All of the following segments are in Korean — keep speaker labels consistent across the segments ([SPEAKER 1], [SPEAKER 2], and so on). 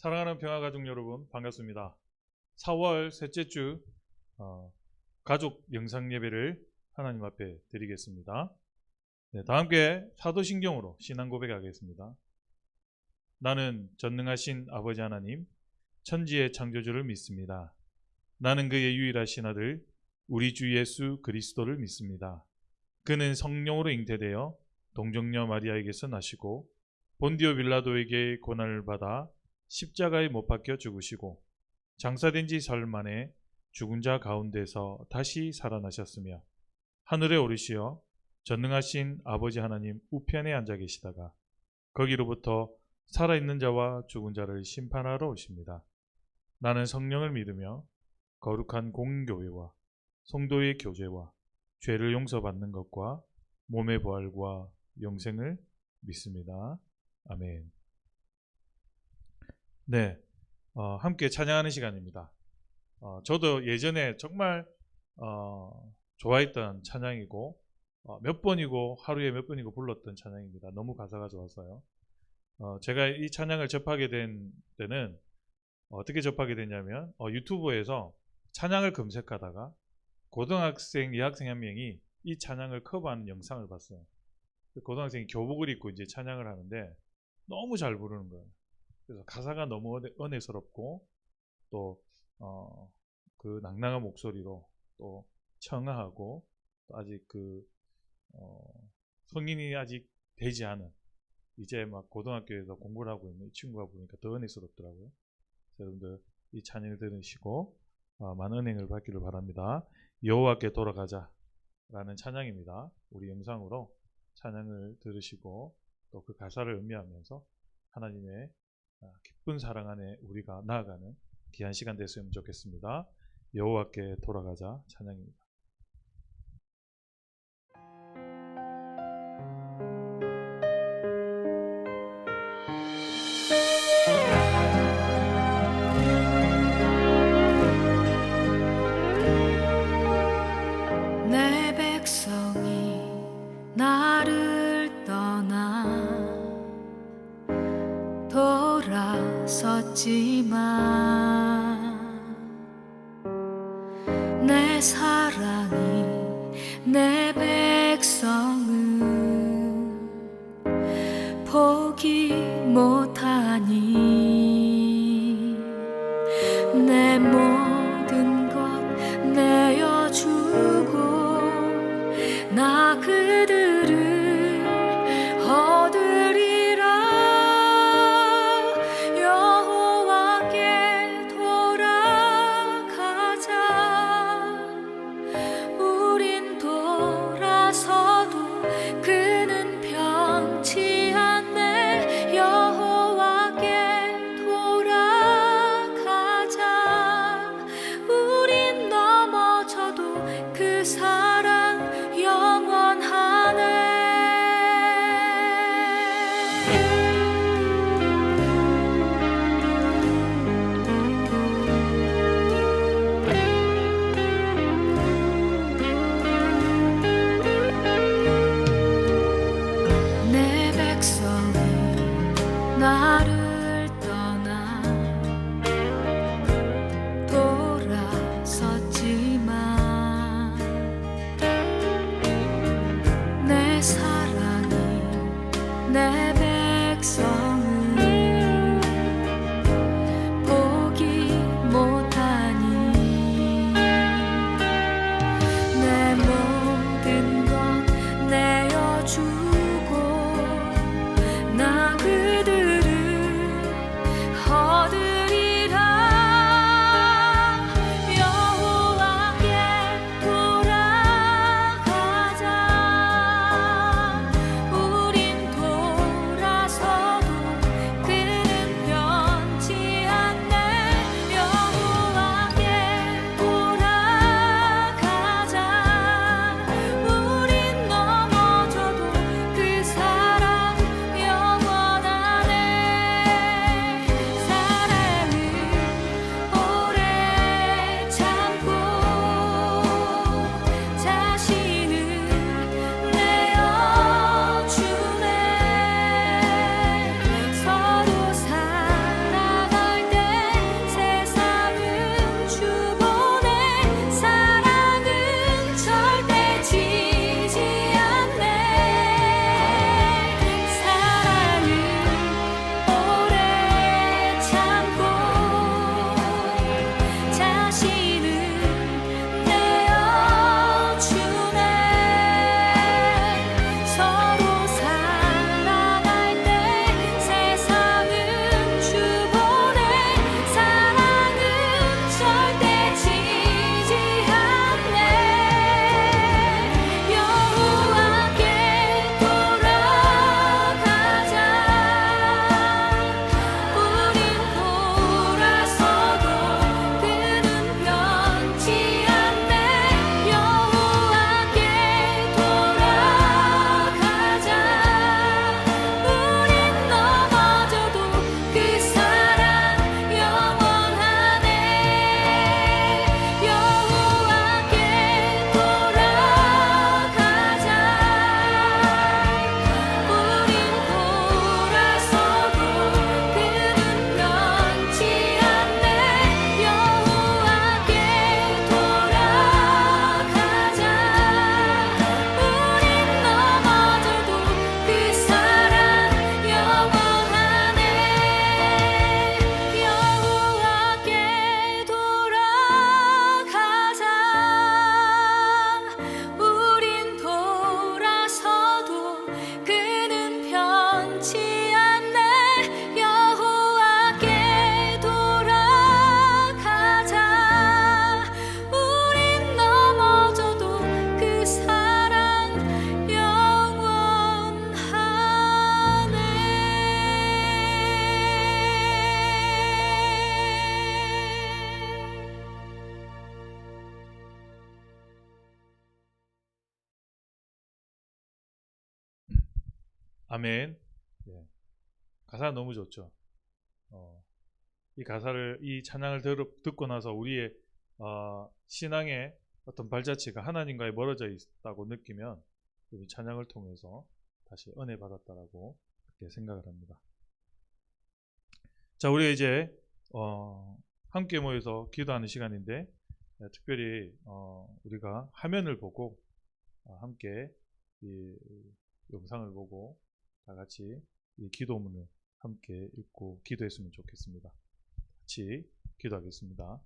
[SPEAKER 1] 사랑하는 평화가족 여러분, 반갑습니다. 4월 셋째 주 가족 영상 예배를 하나님 앞에 드리겠습니다. 다 함께 사도신경으로 신앙 고백하겠습니다. 나는 전능하신 아버지 하나님, 천지의 창조주를 믿습니다. 나는 그의 유일하신 아들, 우리 주 예수 그리스도를 믿습니다. 그는 성령으로 잉태되어 동정녀 마리아에게서 나시고 본디오 빌라도에게 고난을 받아 십자가에 못 박혀 죽으시고 장사된 지 사흘 만에 죽은 자 가운데서 다시 살아나셨으며 하늘에 오르시어 전능하신 아버지 하나님 우편에 앉아 계시다가 거기로부터 살아있는 자와 죽은 자를 심판하러 오십니다. 나는 성령을 믿으며 거룩한 공교회와 성도의 교제와 죄를 용서받는 것과 몸의 부활과 영생을 믿습니다. 아멘. 네, 함께 찬양하는 시간입니다. 저도 예전에 정말 좋아했던 찬양이고 몇 번이고 하루에 몇 번이고 불렀던 찬양입니다. 너무 가사가 좋아서요. 제가 이 찬양을 접하게 된 때는 어떻게 접하게 됐냐면 유튜브에서 찬양을 검색하다가 고등학생, 여학생 한 명이 이 찬양을 커버하는 영상을 봤어요. 고등학생이 교복을 입고 이제 찬양을 하는데 너무 잘 부르는 거예요. 그래서 가사가 너무 은혜스럽고 또 그 낭낭한 목소리로 또 청아하고 또 아직 성인이 아직 되지 않은 이제 막 고등학교에서 공부를 하고 있는 이 친구가 부르니까 더 은혜스럽더라고요. 여러분들 이 찬양을 들으시고 많은 은혜를 받기를 바랍니다. 여호와께 돌아가자 라는 찬양입니다. 우리 영상으로 찬양을 들으시고 또 그 가사를 음미하면서 하나님의 기쁜 사랑 안에 우리가 나아가는 귀한 시간 됐으면 좋겠습니다. 여호와께 돌아가자 찬양입니다.
[SPEAKER 2] 내 백성이 나를 떠나 돌아섰지만 내 사랑이 내 백성은 포기 못하니 내 모든 것 내어주고 나 그들을 얻으리라. 여호와께 돌아가자. 우린 돌아서도 그는 변치 않네. 여호와께 돌아가자. 우린 넘어져도 그 사랑 영원하네. 내 백성이 나를 떠나 돌아섰지만 내 사랑이 내 백성은 포기 못하니 내 모든 것 내어주고 나 그들을 얻으리라. 여호와께 돌아가자. 우린 돌아서도
[SPEAKER 1] 아멘. 예. 가사 너무 좋죠. 이 가사를, 이 찬양을 듣고 나서 우리의 신앙의 어떤 발자취가 하나님과의 멀어져 있다고 느끼면 이 찬양을 통해서 다시 은혜 받았다라고 그렇게 생각을 합니다. 자, 우리 이제 함께 모여서 기도하는 시간인데, 특별히 우리가 화면을 보고 함께 이 영상을 보고 다 같이 이 기도문을 함께 읽고 기도했으면 좋겠습니다. 같이 기도하겠습니다.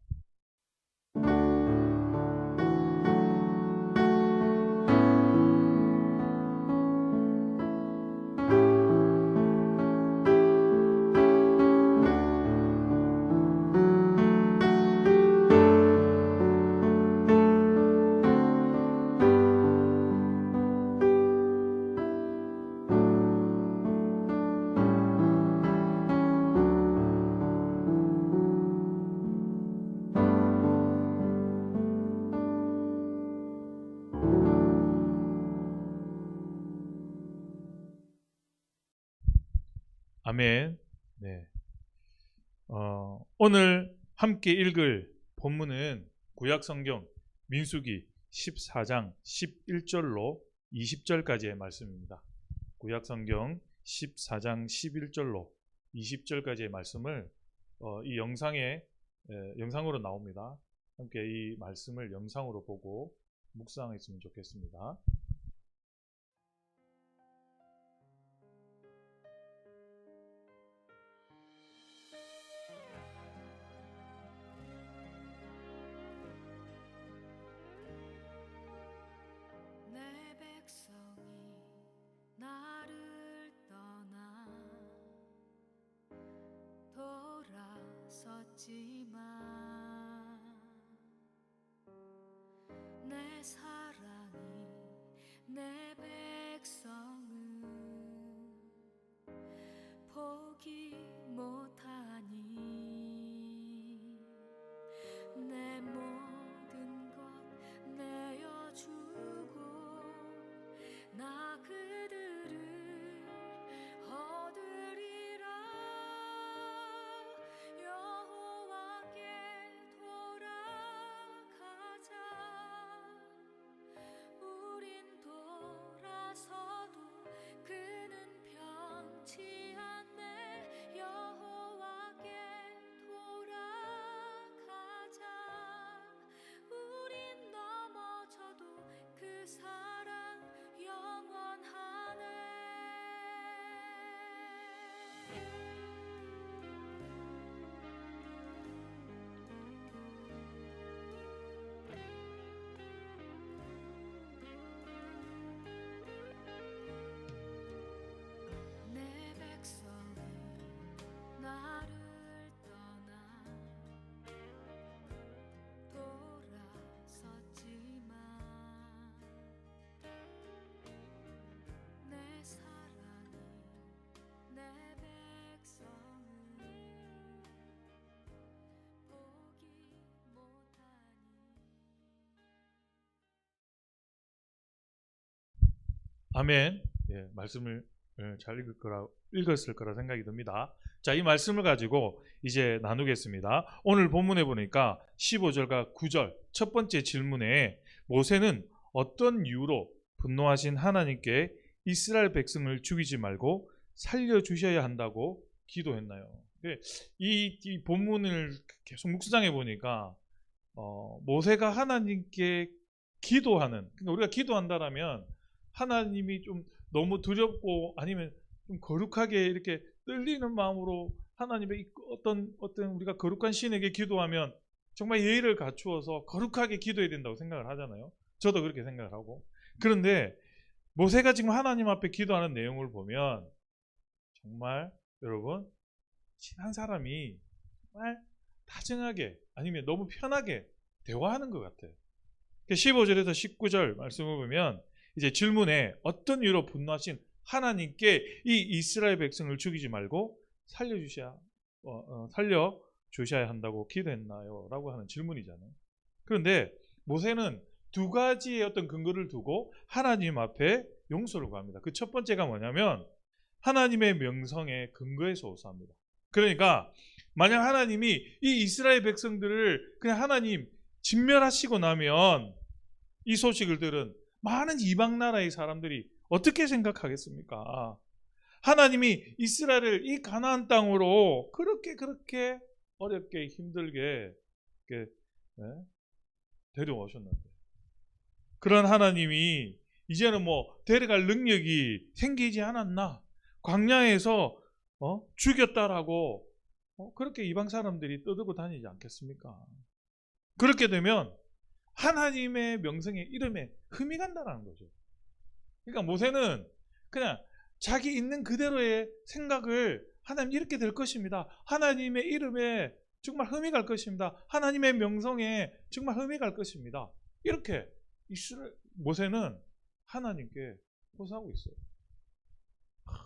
[SPEAKER 1] 아멘. 네. 오늘 함께 읽을 본문은 구약성경 민수기 14장 11절로 20절까지의 말씀입니다. 구약성경 14장 11절로 20절까지의 말씀을 이 영상으로 나옵니다. 함께 이 말씀을 영상으로 보고 묵상했으면 좋겠습니다.
[SPEAKER 2] 내 백성이 나를 떠나 돌아섰지만 내 사랑이 내 백성을 포기 못하니 내 모든 것 내어주고 나 그들을 얻으리라. 여호와께 돌아가자. 우린 돌아서도 그는 변치 않네. 여호와께 돌아가자. 우린 넘어져도 그 사랑 영원하네. 내 백성이 나를 떠나 돌아섰지만 내 사랑이 내 백성을 포기 못하니.
[SPEAKER 1] 아멘. 예, 말씀을 잘 읽었을 거라 생각이 듭니다. 자, 이 말씀을 가지고 이제 나누겠습니다. 오늘 본문에 보니까 15절과 9절 첫 번째 질문에 모세는 어떤 이유로 분노하신 하나님께 이스라엘 백성을 죽이지 말고 살려주셔야 한다고 기도했나요? 이 본문을 계속 묵상해 보니까 모세가 하나님께 기도하는, 그러니까 우리가 기도한다라면 하나님이 좀 너무 두렵고 아니면 좀 거룩하게 이렇게 떨리는 마음으로 하나님의 어떤 우리가 거룩한 신에게 기도하면 정말 예의를 갖추어서 거룩하게 기도해야 된다고 생각을 하잖아요. 저도 그렇게 생각을 하고. 그런데 모세가 지금 하나님 앞에 기도하는 내용을 보면 정말 여러분 친한 사람이 정말 다정하게 아니면 너무 편하게 대화하는 것 같아요. 15절에서 19절 말씀을 보면 이제 질문에 어떤 이유로 분노하신 하나님께 이 이스라엘 백성을 죽이지 말고 살려주셔야 한다고 기도했나요? 라고 하는 질문이잖아요. 그런데 모세는 두 가지의 어떤 근거를 두고 하나님 앞에 용서를 구합니다. 그 첫 번째가 뭐냐면 하나님의 명성의 근거에서 오사합니다. 그러니까 만약 하나님이 이 이스라엘 백성들을 그냥 하나님 진멸하시고 나면 이 소식을 들은 많은 이방 나라의 사람들이 어떻게 생각하겠습니까? 하나님이 이스라엘을 이 가나안 땅으로 그렇게 어렵게 힘들게 이렇게, 데려오셨는데 그런 하나님이 이제는 뭐 데려갈 능력이 생기지 않았나? 광야에서 죽였다라고 그렇게 이방 사람들이 떠들고 다니지 않겠습니까? 그렇게 되면 하나님의 명성의 이름에 흠이 간다는 거죠. 그러니까 모세는 그냥 자기 있는 그대로의 생각을 하나님 이렇게 될 것입니다. 하나님의 이름에 정말 흠이 갈 것입니다. 하나님의 명성에 정말 흠이 갈 것입니다. 이렇게 모세는 하나님께 호소하고 있어요.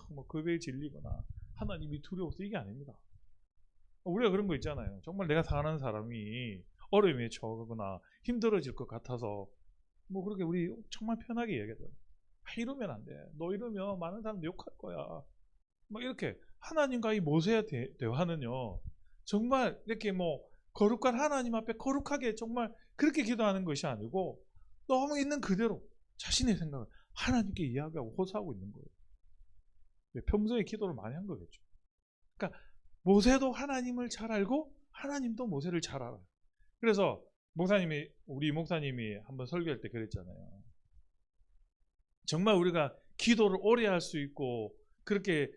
[SPEAKER 1] 뭐 급에 질리거나 하나님이 두려워서 이게 아닙니다. 우리가 그런 거 있잖아요. 정말 내가 사는 사람이 어려움에 처하거나 힘들어질 것 같아서 뭐 그렇게 우리 정말 편하게 얘기하죠. 이러면 안 돼. 너 이러면 많은 사람들 욕할 거야. 막 이렇게 하나님과 이 모세의 대화는요. 정말 이렇게 뭐 거룩한 하나님 앞에 거룩하게 정말 그렇게 기도하는 것이 아니고 너무 있는 그대로 자신의 생각을 하나님께 이야기하고 호소하고 있는 거예요. 평소에 기도를 많이 한 거겠죠. 그러니까 모세도 하나님을 잘 알고 하나님도 모세를 잘 알아요. 그래서 우리 목사님이 한번 설교할 때 그랬잖아요. 정말 우리가 기도를 오래 할 수 있고 그렇게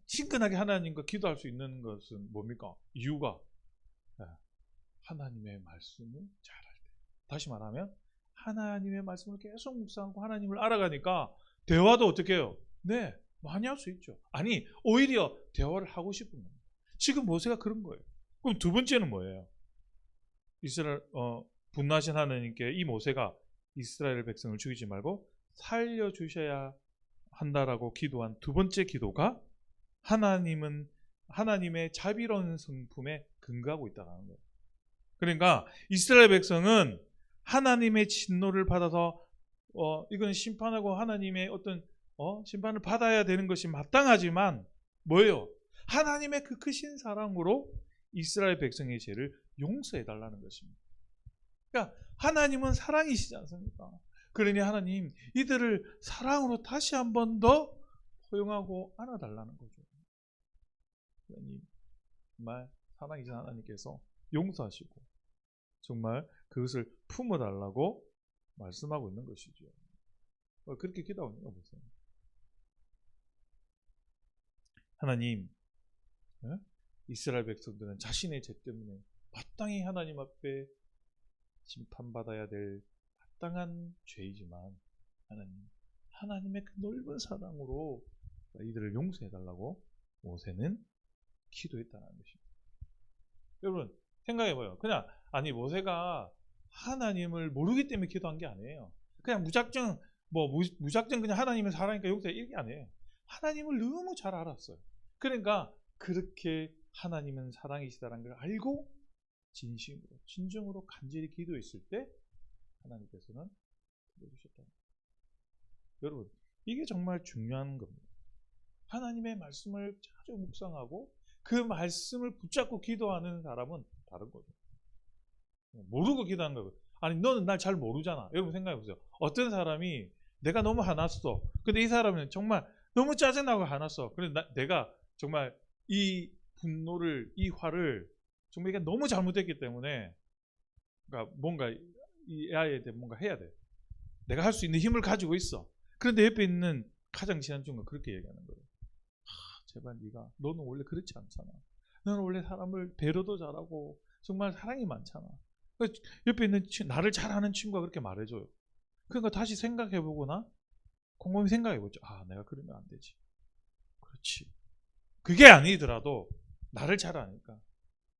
[SPEAKER 1] 친근하게 하나님과 기도할 수 있는 것은 뭡니까? 이유가 하나님의 말씀을 잘 알 때. 다시 말하면 하나님의 말씀을 계속 묵상하고 하나님을 알아가니까 대화도 어떻게 해요? 네, 많이 할 수 있죠. 아니, 오히려 대화를 하고 싶은 겁니다. 지금 모세가 그런 거예요. 그럼 두 번째는 뭐예요? 이스라엘 분노하신 하나님께 이 모세가 이스라엘 백성을 죽이지 말고 살려주셔야 한다라고 기도한 두 번째 기도가 하나님의 자비로운 성품에 근거하고 있다는 거예요. 그러니까 이스라엘 백성은 하나님의 진노를 받아서 이건 심판하고 하나님의 어떤 심판을 받아야 되는 것이 마땅하지만 뭐예요? 하나님의 그 크신 사랑으로 이스라엘 백성의 죄를 용서해 달라는 것입니다. 그러니까 하나님은 사랑이시지 않습니까? 그러니 하나님 이들을 사랑으로 다시 한 번 더 포용하고 안아달라는 거죠. 하나님 정말 사랑이신 하나님께서 용서하시고 정말 그것을 품어달라고 말씀하고 있는 것이죠. 그렇게 기도하고 있는 거 보세요. 하나님, 이스라엘 백성들은 자신의 죄 때문에 마땅히 하나님 앞에 심판받아야 될 마땅한 죄이지만 하나님의 그 넓은 사랑으로 이들을 용서해달라고 모세는 기도했다는 것입니다. 여러분 생각해봐요. 그냥 모세가 하나님을 모르기 때문에 기도한 게 아니에요. 그냥 무작정 그냥 하나님을 사랑하니까 용서해 이게 아니에요. 하나님을 너무 잘 알았어요. 그러니까 그렇게 하나님은 사랑이시다라는 걸 알고 진정으로 간절히 기도했을 때 하나님께서는 들어주셨다. 여러분 이게 정말 중요한 겁니다. 하나님의 말씀을 자주 묵상하고 그 말씀을 붙잡고 기도하는 사람은 다른 거죠. 모르고 기도하는 거예요. 아니 너는 날 잘 모르잖아. 여러분 생각해 보세요. 어떤 사람이 내가 너무 화났어. 근데 이 사람은 정말 너무 짜증나고 화났어. 그런데 내가 정말 이 분노를 이 화를 정말 이게 너무 잘못했기 때문에 그러니까 뭔가 이 아이에 대해 뭔가 해야 돼. 내가 할 수 있는 힘을 가지고 있어. 그런데 옆에 있는 가장 친한 친구가 그렇게 얘기하는 거예요. 제발 네가 너는 원래 그렇지 않잖아. 너는 원래 사람을 배려도 잘하고 정말 사랑이 많잖아. 옆에 있는 나를 잘 아는 친구가 그렇게 말해줘요. 그러니까 다시 생각해보거나 곰곰이 생각해보죠. 내가 그러면 안 되지. 그렇지. 그게 아니더라도 나를 잘 아니까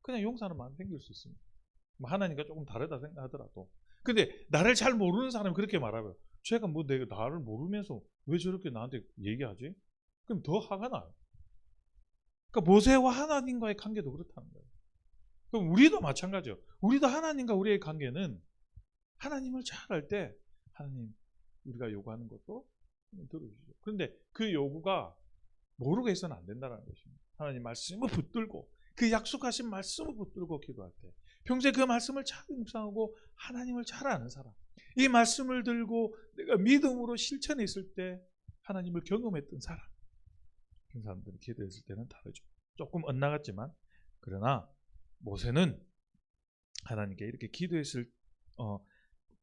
[SPEAKER 1] 그냥 용서하는 마음이 생길 수 있습니다. 하나님과 조금 다르다 생각하더라도. 근데 나를 잘 모르는 사람이 그렇게 말하고요. 제가 내가 나를 모르면서 왜 저렇게 나한테 얘기하지? 그럼 더 화가 나요. 그러니까 모세와 하나님과의 관계도 그렇다는 거예요. 그럼 우리도 마찬가지예요. 우리도 하나님과 우리의 관계는 하나님을 잘 알 때 하나님 우리가 요구하는 것도 들어주시죠. 그런데 그 요구가 모르고 해서는 안 된다는 것입니다. 하나님 말씀을 붙들고 그 약속하신 말씀을 붙들고 기도할 때 평소에 그 말씀을 잘 묵상하고 하나님을 잘 아는 사람, 이 말씀을 들고 내가 믿음으로 실천했을 때 하나님을 경험했던 사람, 그런 사람들이 기도했을 때는 다르죠. 조금 엇나갔지만 그러나 모세는 하나님께 이렇게 기도했을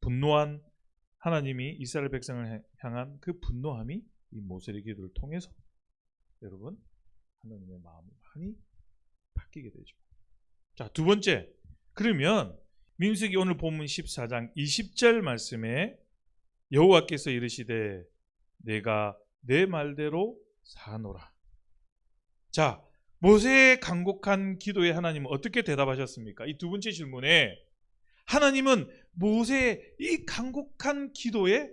[SPEAKER 1] 분노한 하나님이 이스라엘 백성을 향한 그 분노함이 이 모세의 기도를 통해서 여러분 하나님의 마음이 많이 바뀌게 되죠. 자, 두 번째, 그러면 민수기 오늘 본문 14장 20절 말씀에 여호와께서 이르시되 내가 내 말대로 사노라. 자, 모세의 간곡한 기도에 하나님은 어떻게 대답하셨습니까? 이 두 번째 질문에 하나님은 모세의 이 간곡한 기도에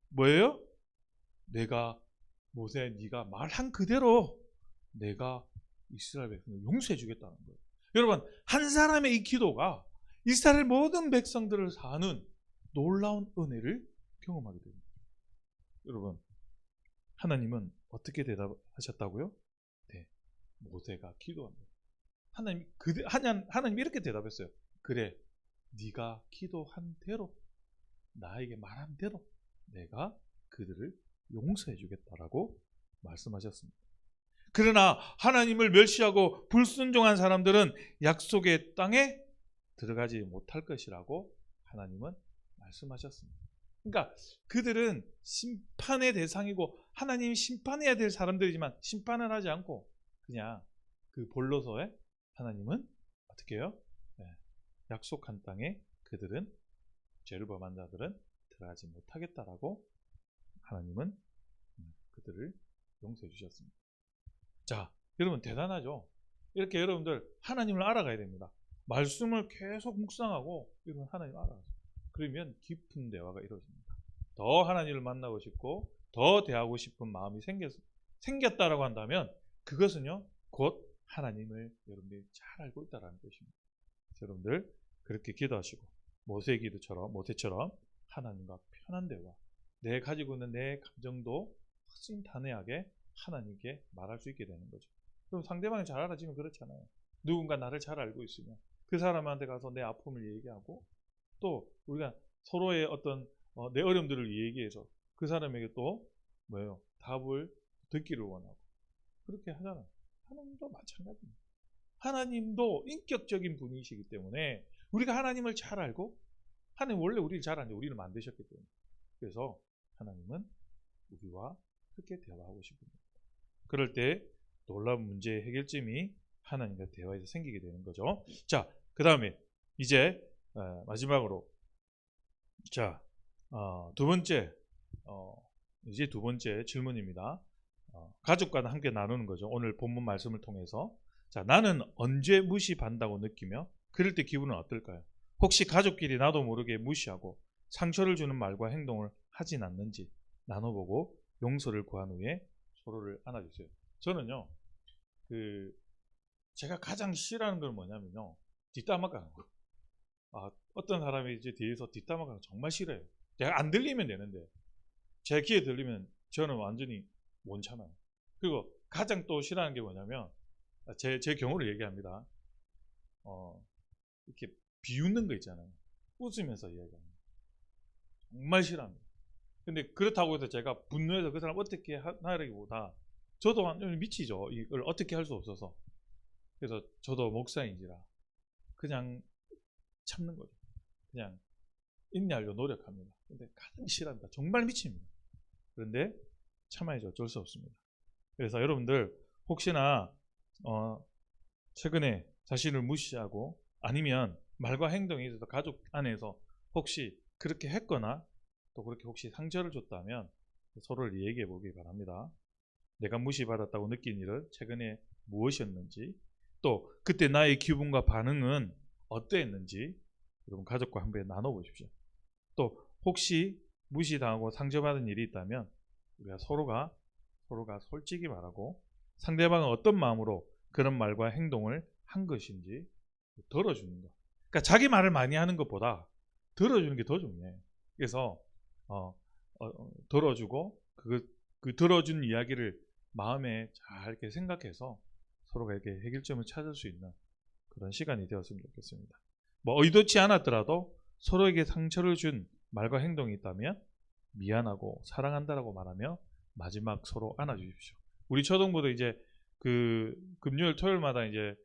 [SPEAKER 1] 뭐예요? 내가 모세 네가 말한 그대로 내가 이스라엘 백성을 용서해 주겠다는 거예요. 여러분, 한 사람의 이 기도가 이스라엘 모든 백성들을 사는 놀라운 은혜를 경험하게 됩니다. 여러분, 하나님은 어떻게 대답하셨다고요? 네, 모세가 기도합니다. 하나님이 이렇게 대답했어요. 그래, 네가 기도한 대로, 나에게 말한 대로 내가 그들을 용서해 주겠다라고 말씀하셨습니다. 그러나 하나님을 멸시하고 불순종한 사람들은 약속의 땅에 들어가지 못할 것이라고 하나님은 말씀하셨습니다. 그러니까 그들은 심판의 대상이고 하나님이 심판해야 될 사람들이지만 심판을 하지 않고 그냥 그 본로서에 하나님은 어떻게 해요? 네, 약속한 땅에 그들은 죄를 범한 자들은 들어가지 못하겠다라고 하나님은 그들을 용서해 주셨습니다. 자, 여러분 대단하죠? 이렇게 여러분들 하나님을 알아가야 됩니다. 말씀을 계속 묵상하고 여러분 하나님을 알아가세요. 그러면 깊은 대화가 이루어집니다. 더 하나님을 만나고 싶고 더 대하고 싶은 마음이 생겼다라고 한다면 그것은요 곧 하나님을 여러분들이 잘 알고 있다는 것입니다. 여러분들 그렇게 기도하시고 모세처럼 하나님과 편한 대화, 내 가지고 있는 내 감정도 훨씬 단호하게 하나님께 말할 수 있게 되는 거죠. 그럼 상대방이 잘 알아지면 그렇잖아요. 누군가 나를 잘 알고 있으면 그 사람한테 가서 내 아픔을 얘기하고 또 우리가 서로의 어떤 내 어려움들을 얘기해서 그 사람에게 또 뭐예요? 답을 듣기를 원하고 그렇게 하잖아요. 하나님도 마찬가지입니다. 하나님도 인격적인 분이시기 때문에 우리가 하나님을 잘 알고 하나님 원래 우리를 잘 아는데 우리를 만드셨기 때문에 그래서 하나님은 우리와 그렇게 대화하고 싶습니다. 그럴 때 놀라운 문제의 해결점이 하나님과 대화에서 생기게 되는 거죠. 자, 그 다음에 이제 마지막으로 자, 두 번째 이제 두 번째 질문입니다. 가족과 함께 나누는 거죠. 오늘 본문 말씀을 통해서 자, 나는 언제 무시받는다고 느끼며 그럴 때 기분은 어떨까요? 혹시 가족끼리 나도 모르게 무시하고 상처를 주는 말과 행동을 하진 않는지 나눠보고 용서를 구한 후에 서로를 안아주세요. 저는요, 제가 가장 싫어하는 건 뭐냐면요, 뒷담화가는 거. 어떤 사람이 이제 뒤에서 뒷담화가는 거 정말 싫어요. 제가 안 들리면 되는데, 제 귀에 들리면 저는 완전히 못 참아요. 그리고 가장 또 싫어하는 게 뭐냐면, 제 경우를 얘기합니다. 이렇게 비웃는 거 있잖아요. 웃으면서 이야기합니다. 정말 싫어합니다. 근데 그렇다고 해서 제가 분노해서 그 사람 어떻게 하라기보다 저도 완전히 미치죠. 이걸 어떻게 할 수 없어서. 그래서 저도 목사인지라 그냥 참는 거죠. 그냥 인내하려고 노력합니다. 근데 가장 싫어합니다. 정말 미칩니다. 그런데 참아야죠. 어쩔 수 없습니다. 그래서 여러분들 혹시나 최근에 자신을 무시하고 아니면 말과 행동에 있어서 가족 안에서 혹시 그렇게 했거나 또 그렇게 혹시 상처를 줬다면 서로를 얘기해 보기 바랍니다. 내가 무시받았다고 느낀 일은 최근에 무엇이었는지 또 그때 나의 기분과 반응은 어떠했는지 여러분 가족과 한번 나눠보십시오. 또 혹시 무시당하고 상처받은 일이 있다면 우리가 서로가 솔직히 말하고 상대방은 어떤 마음으로 그런 말과 행동을 한 것인지 들어주는 것. 그러니까 자기 말을 많이 하는 것보다 들어주는 게 더 중요해요. 그래서 들어주고 그 들어준 이야기를 마음에 잘 이렇게 생각해서 서로가 이렇게 해결점을 찾을 수 있는 그런 시간이 되었으면 좋겠습니다. 뭐 의도치 않았더라도 서로에게 상처를 준 말과 행동이 있다면 미안하고 사랑한다라고 말하며 마지막 서로 안아주십시오. 우리 초등부도 이제 그 금요일 토요일마다 이제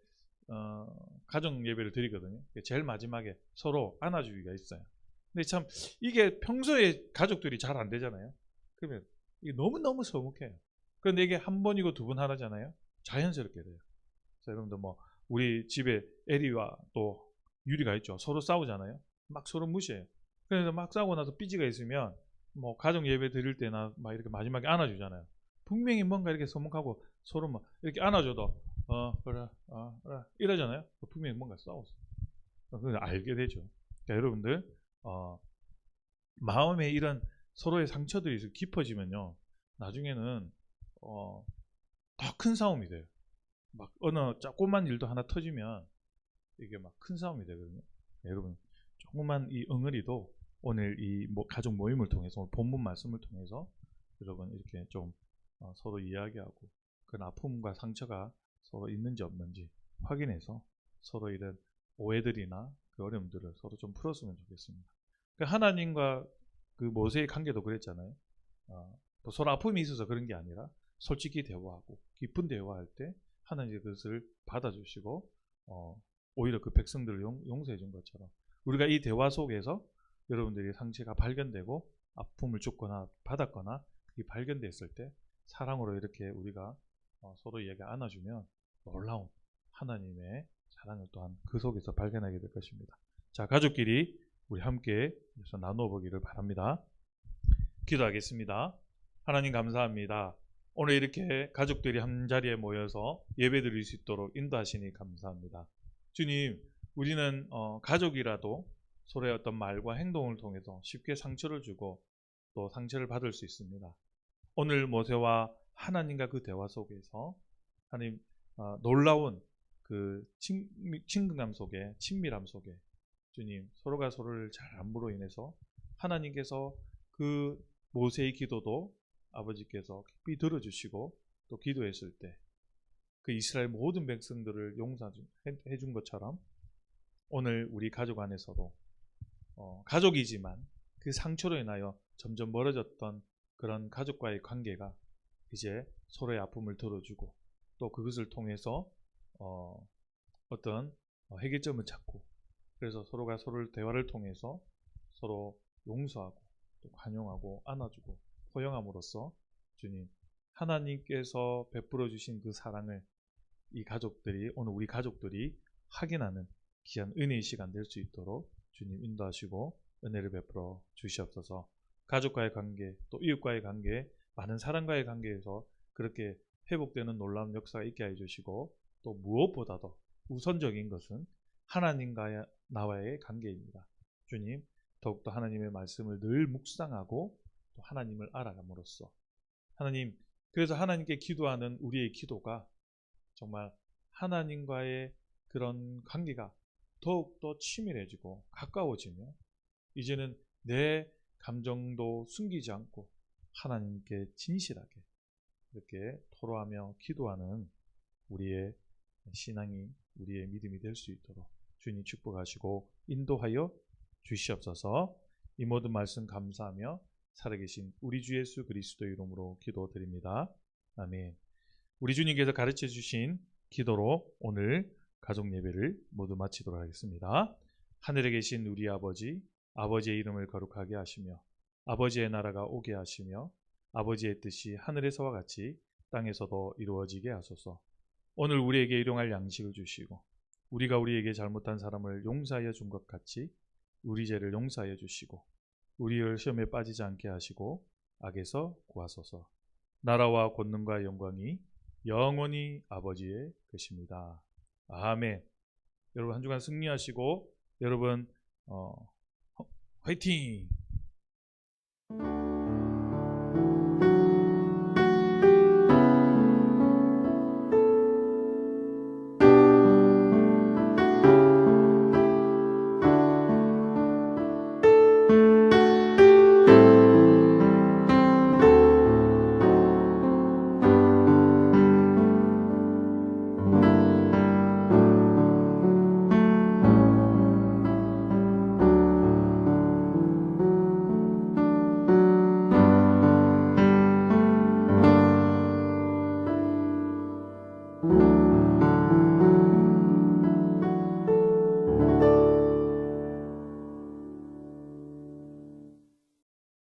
[SPEAKER 1] 가정 예배를 드리거든요. 제일 마지막에 서로 안아주기가 있어요. 근데 참 이게 평소에 가족들이 잘 안 되잖아요. 그러면 이게 너무너무 서먹해요. 그런데 이게 한 번이고 두 번 하잖아요. 자연스럽게 돼요. 자, 여러분들 뭐 우리 집에 에리와 또 유리가 있죠. 서로 싸우잖아요. 막 서로 무시해요. 그래서 막 싸우고 나서 삐지가 있으면 뭐 가정 예배 드릴 때나 막 이렇게 마지막에 안아주잖아요. 분명히 뭔가 이렇게 서먹하고 서로 막 이렇게 안아줘도 그래 그래 이러잖아요. 분명히 뭔가 싸웠어. 그걸 알게 되죠. 그러니까 여러분들 마음에 이런 서로의 상처들이 깊어지면요, 나중에는 더 큰 싸움이 돼요. 막 어느 조그만 일도 하나 터지면 이게 막 큰 싸움이 되거든요. 여러분 조그만 이 엉어리도 오늘 이 가족 모임을 통해서 오늘 본문 말씀을 통해서 여러분 이렇게 좀 서로 이야기하고 그 아픔과 상처가 서로 있는지 없는지 확인해서 서로 이런 오해들이나 그 어려움들을 서로 좀 풀었으면 좋겠습니다. 하나님과 그 모세의 관계도 그랬잖아요. 또 서로 아픔이 있어서 그런 게 아니라 솔직히 대화하고 깊은 대화할 때 하나님이 그것을 받아주시고 오히려 그 백성들을 용서해 준 것처럼 우리가 이 대화 속에서 여러분들의 상처가 발견되고 아픔을 줬거나 받았거나 그게 발견됐을 때 사랑으로 이렇게 우리가 서로 이야기 안아주면 놀라운 하나님의 사랑을 또한 그 속에서 발견하게 될 것입니다. 자, 가족끼리 우리 함께 나누어 보기를 바랍니다. 기도하겠습니다. 하나님 감사합니다. 오늘 이렇게 가족들이 한자리에 모여서 예배 드릴 수 있도록 인도하시니 감사합니다. 주님, 우리는 가족이라도 서로의 어떤 말과 행동을 통해서 쉽게 상처를 주고 또 상처를 받을 수 있습니다. 오늘 모세와 하나님과 그 대화 속에서 하나님 놀라운 그 친근감 속에 친밀함 속에 주님 서로가 서로를 잘 안부로 인해서 하나님께서 그 모세의 기도도 아버지께서 깊이 들어주시고 또 기도했을 때 그 이스라엘 모든 백성들을 용서해 준 것처럼 오늘 우리 가족 안에서도 가족이지만 그 상처로 인하여 점점 멀어졌던 그런 가족과의 관계가 이제 서로의 아픔을 들어주고 또 그것을 통해서 어떤 해결점을 찾고 그래서 서로가 서로를 대화를 통해서 서로 용서하고 또 관용하고 안아주고 포용함으로써 주님 하나님께서 베풀어 주신 그 사랑을 이 가족들이 오늘 우리 가족들이 확인하는 귀한 은혜의 시간 될 수 있도록 주님 인도하시고 은혜를 베풀어 주시옵소서. 가족과의 관계 또 이웃과의 관계 많은 사람과의 관계에서 그렇게 회복되는 놀라운 역사가 있게 해주시고 또 무엇보다도 우선적인 것은 하나님과 나와의 관계입니다. 주님 더욱더 하나님의 말씀을 늘 묵상하고 또 하나님을 알아감으로써 하나님 그래서 하나님께 기도하는 우리의 기도가 정말 하나님과의 그런 관계가 더욱더 치밀해지고 가까워지며 이제는 내 감정도 숨기지 않고 하나님께 진실하게 이렇게 토로하며 기도하는 우리의 신앙이 우리의 믿음이 될 수 있도록 주님 축복하시고 인도하여 주시옵소서. 이 모든 말씀 감사하며 살아계신 우리 주 예수 그리스도의 이름으로 기도드립니다. 아멘. 우리 주님께서 가르쳐 주신 기도로 오늘 가족 예배를 모두 마치도록 하겠습니다. 하늘에 계신 우리 아버지, 아버지의 이름을 거룩하게 하시며 아버지의 나라가 오게 하시며 아버지의 뜻이 하늘에서와 같이 땅에서도 이루어지게 하소서. 오늘 우리에게 일용할 양식을 주시고 우리가 우리에게 잘못한 사람을 용서하여 준 것 같이 우리 죄를 용서하여 주시고 우리를 시험에 빠지지 않게 하시고 악에서 구하소서. 나라와 권능과 영광이 영원히 아버지의 것입니다. 아멘. 여러분 한 주간 승리하시고 여러분 화이팅!
[SPEAKER 2] 내